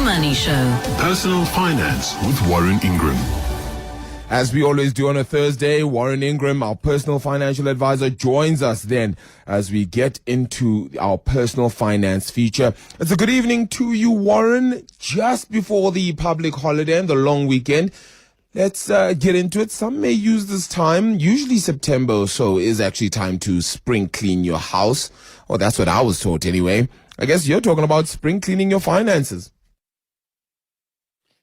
Money Show. Personal Finance with Warren Ingram. As we always do on a Thursday, Warren Ingram, our personal financial advisor, joins us then as we get into our personal finance feature. It's a good evening to you, Warren, just before the public holiday and the long weekend. Let's get into it. Some may use this time, usually September or so, is actually time to spring clean your house. Or that's what I was taught anyway. I guess you're talking about spring cleaning your finances.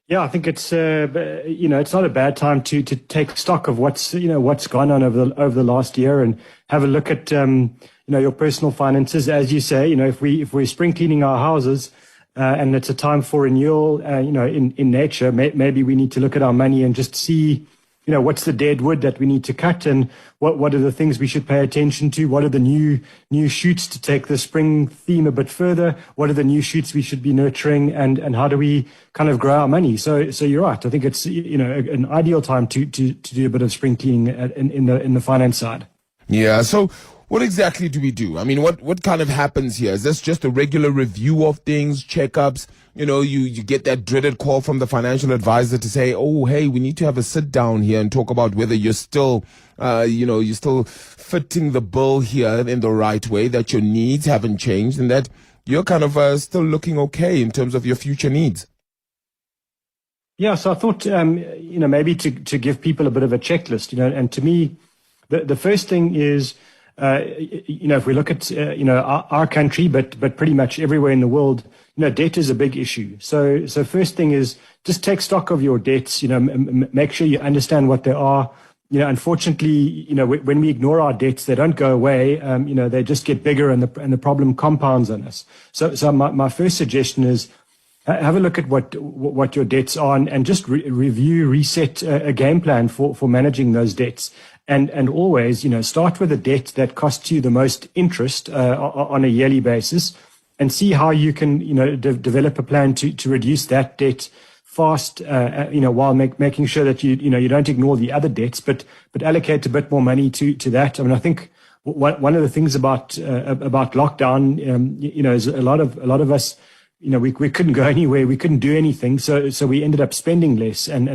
Yeah, I think it's it's not a bad time to take stock of what's gone on over the last year and have a look at your personal finances. As you say, if we're spring cleaning our houses and it's a time for renewal, in nature, maybe we need to look at our money and just see what's the dead wood that we need to cut, and what are the things we should pay attention to? What are the new shoots to take the spring theme a bit further? What are the new shoots we should be nurturing, and how do we kind of grow our money? So you're right. I think it's an ideal time to do a bit of spring cleaning in the finance side. Yeah. So what exactly do we do? I mean, what kind of happens here? Is this just a regular review of things, checkups? You get that dreaded call from the financial advisor to say, oh, hey, we need to have a sit down here and talk about whether you're still, you're still fitting the bill here in the right way, that your needs haven't changed, and that you're kind of still looking okay in terms of your future needs. Yeah, so I thought, maybe to give people a bit of a checklist, and to me, the first thing is, if we look at, our country, but pretty much everywhere in the world, debt is a big issue. So first thing is just take stock of your debts, make sure you understand what they are. Unfortunately, when we ignore our debts, they don't go away. They just get bigger and the problem compounds on us. So my first suggestion is have a look at what your debts are and just reset a game plan for managing those debts. And always, start with a debt that costs you the most interest on a yearly basis, and see how you can, develop a plan to reduce that debt fast, while making sure that you don't ignore the other debts, but allocate a bit more money to that. I mean, I think one of the things about lockdown, is a lot of us, we couldn't go anywhere, we couldn't do anything, so we ended up spending less, and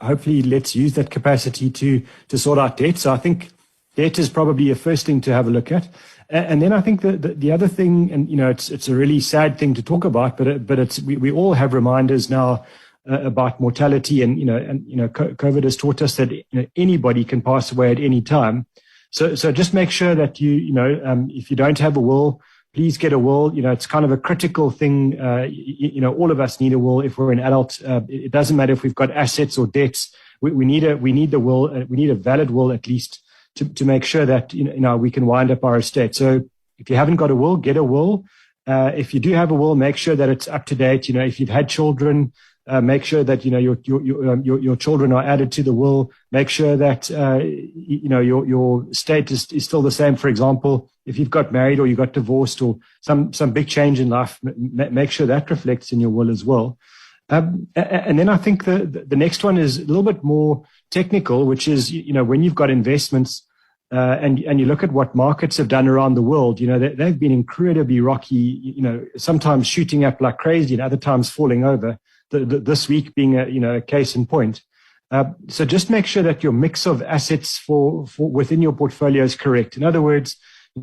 hopefully let's use that capacity to sort out debt. So I think debt is probably a first thing to have a look at, and then I think the other thing, and it's a really sad thing to talk about, but it's we all have reminders now about mortality, and COVID has taught us that anybody can pass away at any time. So just make sure that if you don't have a will, please get a will. It's kind of a critical thing. All of us need a will if we're an adult. It doesn't matter if we've got assets or debts. We need the will. We need a valid will at least to make sure that we can wind up our estate. So if you haven't got a will, get a will. If you do have a will, make sure that it's up to date. If you've had children, make sure that your children are added to the will. Make sure that your state is still the same. For example, if you've got married or you got divorced or some big change in life, make sure that reflects in your will as well. And then I think the next one is a little bit more technical, which is when you've got investments and you look at what markets have done around the world, they've been incredibly rocky. Sometimes shooting up like crazy and other times falling over. This week being a case in point. So just make sure that your mix of assets for within your portfolio is correct. In other words,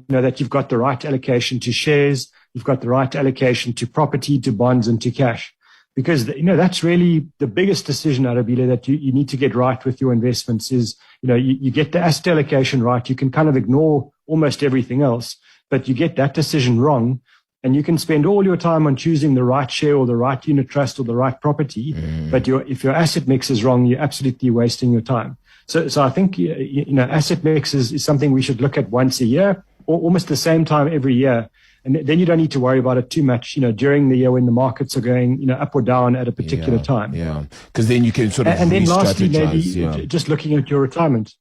that you've got the right allocation to shares, you've got the right allocation to property, to bonds, and to cash. Because that's really the biggest decision, Arabile, that you need to get right with your investments is, you get the asset allocation right. You can kind of ignore almost everything else, but you get that decision wrong, and you can spend all your time on choosing the right share or the right unit trust or the right property. But if your asset mix is wrong, you're absolutely wasting your time. So I think, asset mix is something we should look at once a year or almost the same time every year. And then you don't need to worry about it too much, during the year when the markets are going, up or down at a particular time. Yeah. Because then you can sort of and then lastly, maybe just looking at your retirement.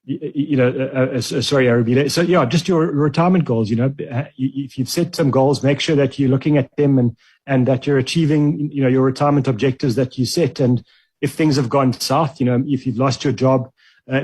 Sorry, Arabile. So just your retirement goals. If you've set some goals, make sure that you're looking at them and that you're achieving, your retirement objectives that you set. And if things have gone south, if you've lost your job,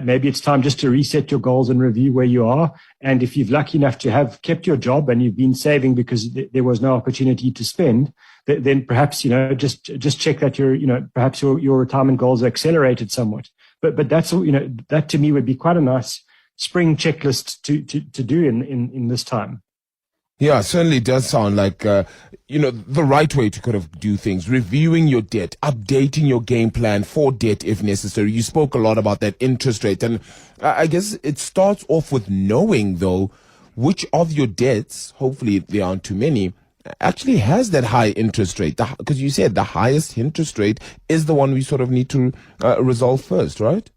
maybe it's time just to reset your goals and review where you are. And if you've lucky enough to have kept your job and you've been saving because there was no opportunity to spend, then perhaps, just check that perhaps your retirement goals are accelerated somewhat. But that's, that to me would be quite a nice spring checklist to do in this time. Yeah, certainly does sound like, the right way to kind of do things. Reviewing your debt, updating your game plan for debt if necessary. You spoke a lot about that interest rate. And I guess it starts off with knowing, though, which of your debts, hopefully there aren't too many, actually has that high interest rate. Because you said the highest interest rate is the one we sort of need to resolve first, right?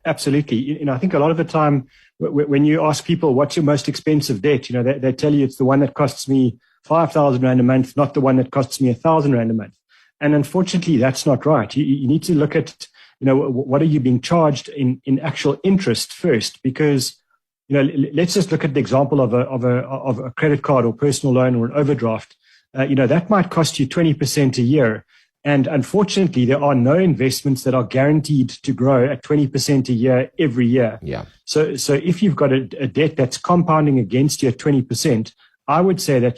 Absolutely. I think a lot of the time when you ask people what's your most expensive debt, they tell you it's the one that costs me 5,000 Rand a month, not the one that costs me 1,000 Rand a month. And unfortunately, that's not right. You need to look at, what are you being charged in actual interest first? Because, let's just look at the example of a credit card or personal loan or an overdraft. That might cost you 20% a year. And unfortunately, there are no investments that are guaranteed to grow at 20% a year every year. Yeah. So if you've got a debt that's compounding against you at 20%, I would say that,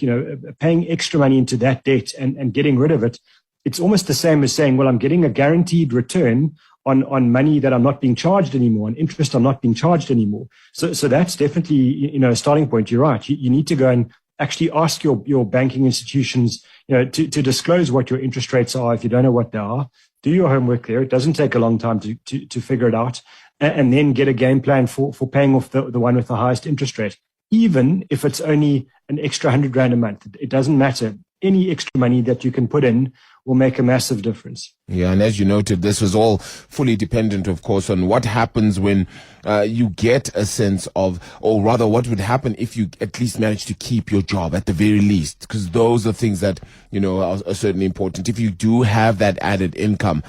paying extra money into that debt and getting rid of it, it's almost the same as saying, well, I'm getting a guaranteed return on money that I'm not being charged anymore, on interest I'm not being charged anymore. So that's definitely, a starting point. You're right. You need to go and actually ask your banking institutions, to disclose what your interest rates are if you don't know what they are. Do your homework there. It doesn't take a long time to figure it out, and then get a game plan for paying off the one with the highest interest rate. Even if it's only an extra 100 Rand a month, it doesn't matter. Any extra money that you can put in will make a massive difference. Yeah, and as you noted, this was all fully dependent, of course, on what happens when you get a sense of, or rather what would happen if you at least manage to keep your job at the very least, because those are things that, are certainly important. If you do have that added income,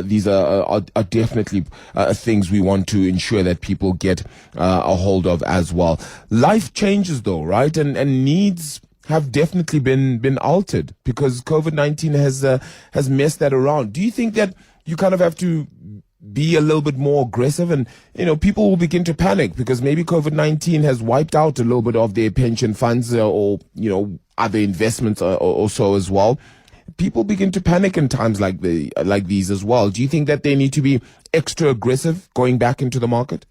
these are definitely things we want to ensure that people get a hold of as well. Life changes though, right? And needs have definitely been altered because COVID-19 has messed that around. Do you think that you kind of have to be a little bit more aggressive and, people will begin to panic because maybe COVID-19 has wiped out a little bit of their pension funds or other investments or so as well? People begin to panic in times like these as well. Do you think that they need to be extra aggressive going back into the market?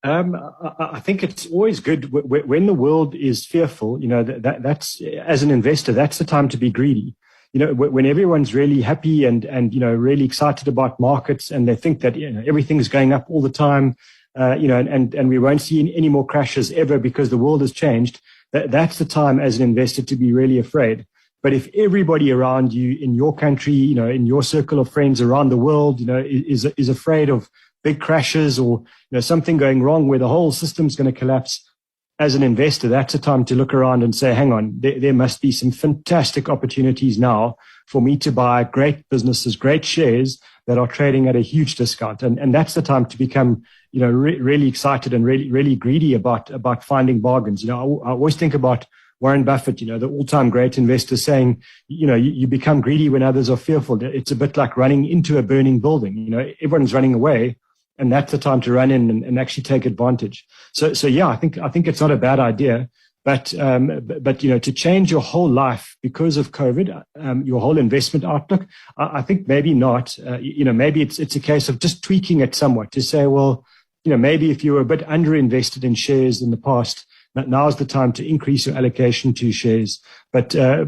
I think it's always good when the world is fearful, that's as an investor, that's the time to be greedy. When everyone's really happy and really excited about markets and they think that, everything's going up all the time, and we won't see any more crashes ever because the world has changed. That's the time as an investor to be really afraid. But if everybody around you in your country, in your circle of friends around the world, is afraid of big crashes or something going wrong where the whole system's going to collapse, as an investor, that's a time to look around and say, hang on, there must be some fantastic opportunities now for me to buy great businesses, great shares that are trading at a huge discount. And that's the time to become, really excited and really greedy about finding bargains. I always think about Warren Buffett, the all-time great investor, saying, you become greedy when others are fearful. It's a bit like running into a burning building. Everyone's running away. And that's the time to run in and actually take advantage. So yeah, I think it's not a bad idea, but to change your whole life because of COVID, your whole investment outlook, I think maybe not. Maybe it's a case of just tweaking it somewhat to say, well, maybe if you were a bit underinvested in shares in the past, now's the time to increase your allocation to shares. But I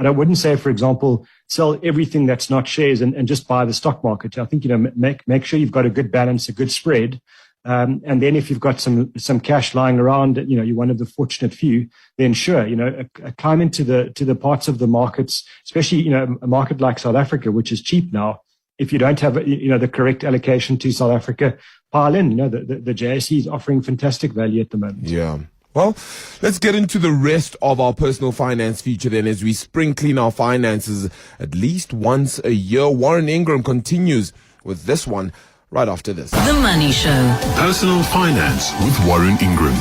wouldn't say, for example, sell everything that's not shares and just buy the stock market. I think, make sure you've got a good balance, a good spread. And then if you've got some cash lying around, you're one of the fortunate few, then sure, climb into the parts of the markets, especially, a market like South Africa, which is cheap now. If you don't have, the correct allocation to South Africa, pile in. The JSE is offering fantastic value at the moment. Yeah. Well, let's get into the rest of our personal finance feature then as we spring clean our finances at least once a year. Warren Ingram continues with this one right after this. The Money Show. Personal Finance with Warren Ingram.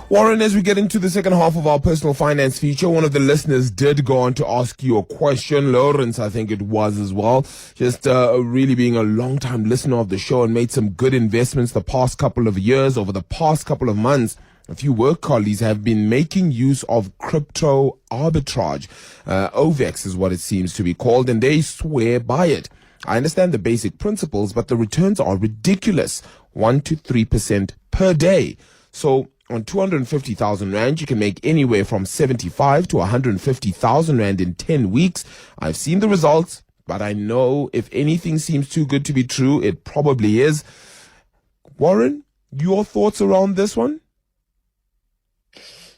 Warren, as we get into the second half of our personal finance feature, one of the listeners did go on to ask you a question. Lawrence, I think it was as well. Just really being a long-time listener of the show and made some good investments the past couple of years, over the past couple of months. a few work colleagues have been making use of crypto arbitrage. OVEX is what it seems to be called, and they swear by it. I understand the basic principles, but the returns are ridiculous. 1 to 3% per day. So on 250,000 Rand, you can make anywhere from 75 to 150,000 Rand in 10 weeks. I've seen the results, but I know if anything seems too good to be true, it probably is. Warren, your thoughts around this one?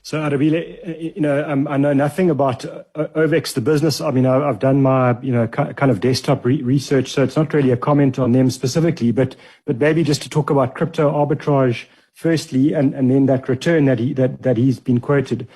So, Arabile, I know nothing about OVEX, the business. I mean, I've done my, kind of desktop research, so it's not really a comment on them specifically, but maybe just to talk about crypto arbitrage firstly, and then that return that he's been quoted.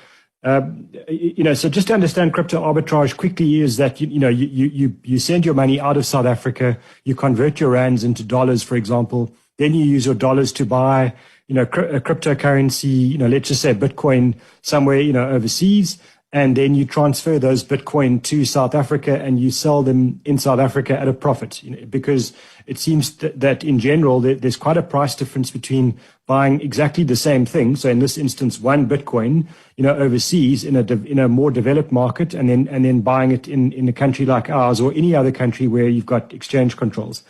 So just to understand crypto arbitrage quickly is that, you send your money out of South Africa, you convert your rands into dollars, for example, then you use your dollars to buy a cryptocurrency, let's just say Bitcoin somewhere, overseas, and then you transfer those Bitcoin to South Africa and you sell them in South Africa at a profit, because it seems that in general, there's quite a price difference between buying exactly the same thing. So in this instance, one Bitcoin, overseas in a more developed market, and then buying it in a country like ours or any other country where you've got exchange controls.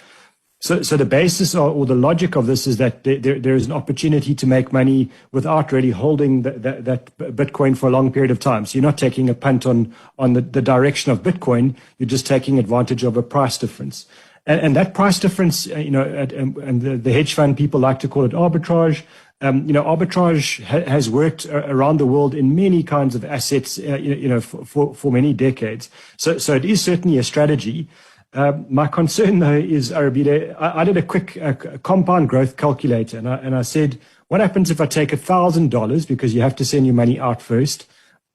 So the basis or the logic of this is that there is an opportunity to make money without really holding that Bitcoin for a long period of time. So you're not taking a punt on the direction of Bitcoin. You're just taking advantage of a price difference. And that price difference, and the hedge fund people like to call it arbitrage. Arbitrage has worked around the world in many kinds of assets, for many decades. So it is certainly a strategy. My concern, though, is, Arabile, I did a quick compound growth calculator, and I said, what happens if I take $1,000, because you have to send your money out first,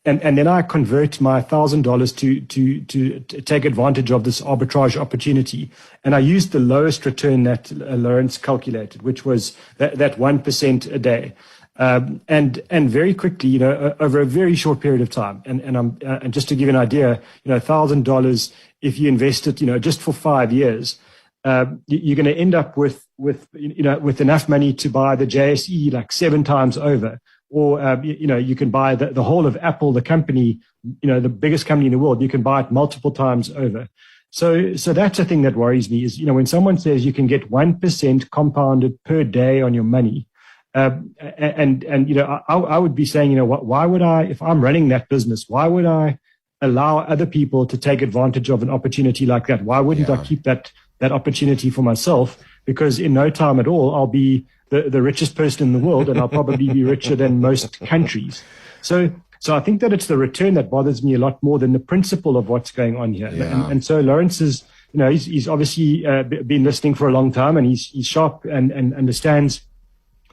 and then I convert my $1,000 to take advantage of this arbitrage opportunity, and I used the lowest return that Lawrence calculated, which was that 1% a day. And very quickly, over a very short period of time, and just to give you an idea, $1,000, if you invest it, just for 5 years, you're going to end up with enough money to buy the JSE like 7 times over, or you can buy the whole of Apple, the company, the biggest company in the world. You can buy it multiple times over. So that's the thing that worries me is, when someone says you can get 1% compounded per day on your money. I would be saying, why would I, if I'm running that business, why would I allow other people to take advantage of an opportunity like that? Why wouldn't I keep that opportunity for myself? Because in no time at all, I'll be the richest person in the world, and I'll probably be richer than most countries. So I think that it's the return that bothers me a lot more than the principle of what's going on here. Yeah. And so Lawrence is, he's obviously been listening for a long time, and he's sharp and understands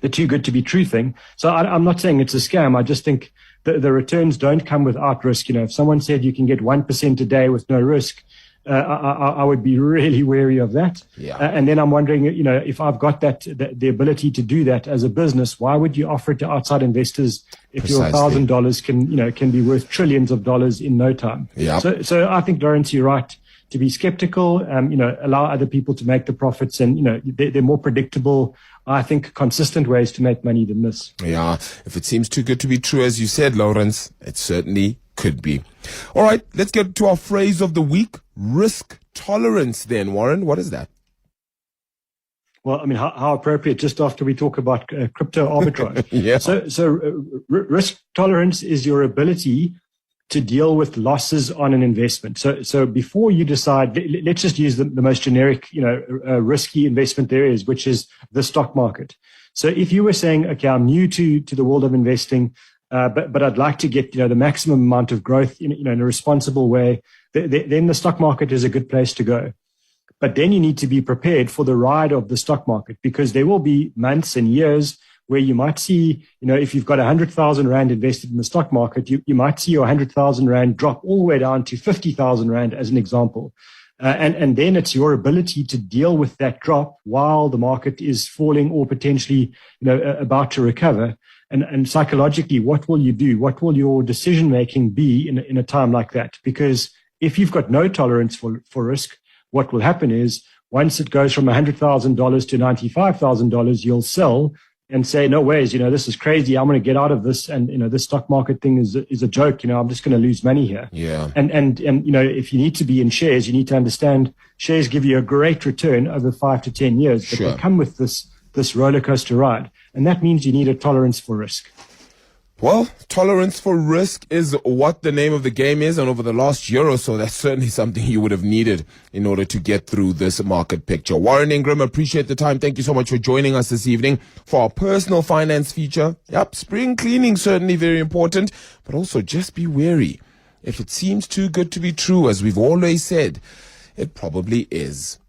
the too good to be true thing. So I'm not saying it's a scam. I just think the returns don't come without risk. If someone said you can get 1% a day with no risk, I would be really wary of that. Yeah. And then I'm wondering, if I've got the ability to do that as a business, why would you offer it to outside investors if Precisely. Your $1,000 can be worth trillions of dollars in no time? Yeah. So I think, Lawrence, you're right to be skeptical. Allow other people to make the profits, and they're more predictable, I think, consistent ways to make money than this. Yeah, if it seems too good to be true, as you said, Lawrence, it certainly could be. All right, let's get to our phrase of the week, risk tolerance then. Warren, what is that? Well, how appropriate just after we talk about crypto arbitrage. Yeah. So risk tolerance is your ability to deal with losses on an investment. So before you decide, let's just use the most generic, risky investment there is, which is the stock market. So if you were saying, okay, I'm new to the world of investing, but I'd like to get, the maximum amount of growth in a responsible way, then the stock market is a good place to go. But then you need to be prepared for the ride of the stock market, because there will be months and years where you might see, if you've got 100,000 Rand invested in the stock market, you might see your 100,000 Rand drop all the way down to 50,000 Rand as an example. And then it's your ability to deal with that drop while the market is falling or potentially, about to recover. And psychologically, what will you do? What will your decision making be in a time like that? Because if you've got no tolerance for risk, what will happen is once it goes from $100,000 to $95,000, you'll sell and say, no ways, this is crazy. I'm going to get out of this. And, this stock market thing is a joke. I'm just going to lose money here. Yeah. And, if you need to be in shares, you need to understand shares give you a great return over 5 to 10 years, but Sure. they come with this roller coaster ride. And that means you need a tolerance for risk. Well, tolerance for risk is what the name of the game is, and over the last year or so, that's certainly something you would have needed in order to get through this market picture. Warren Ingram, appreciate the time. Thank you so much for joining us this evening for our personal finance feature. Yep, spring cleaning certainly very important, but also just be wary. If it seems too good to be true, as we've always said, it probably is.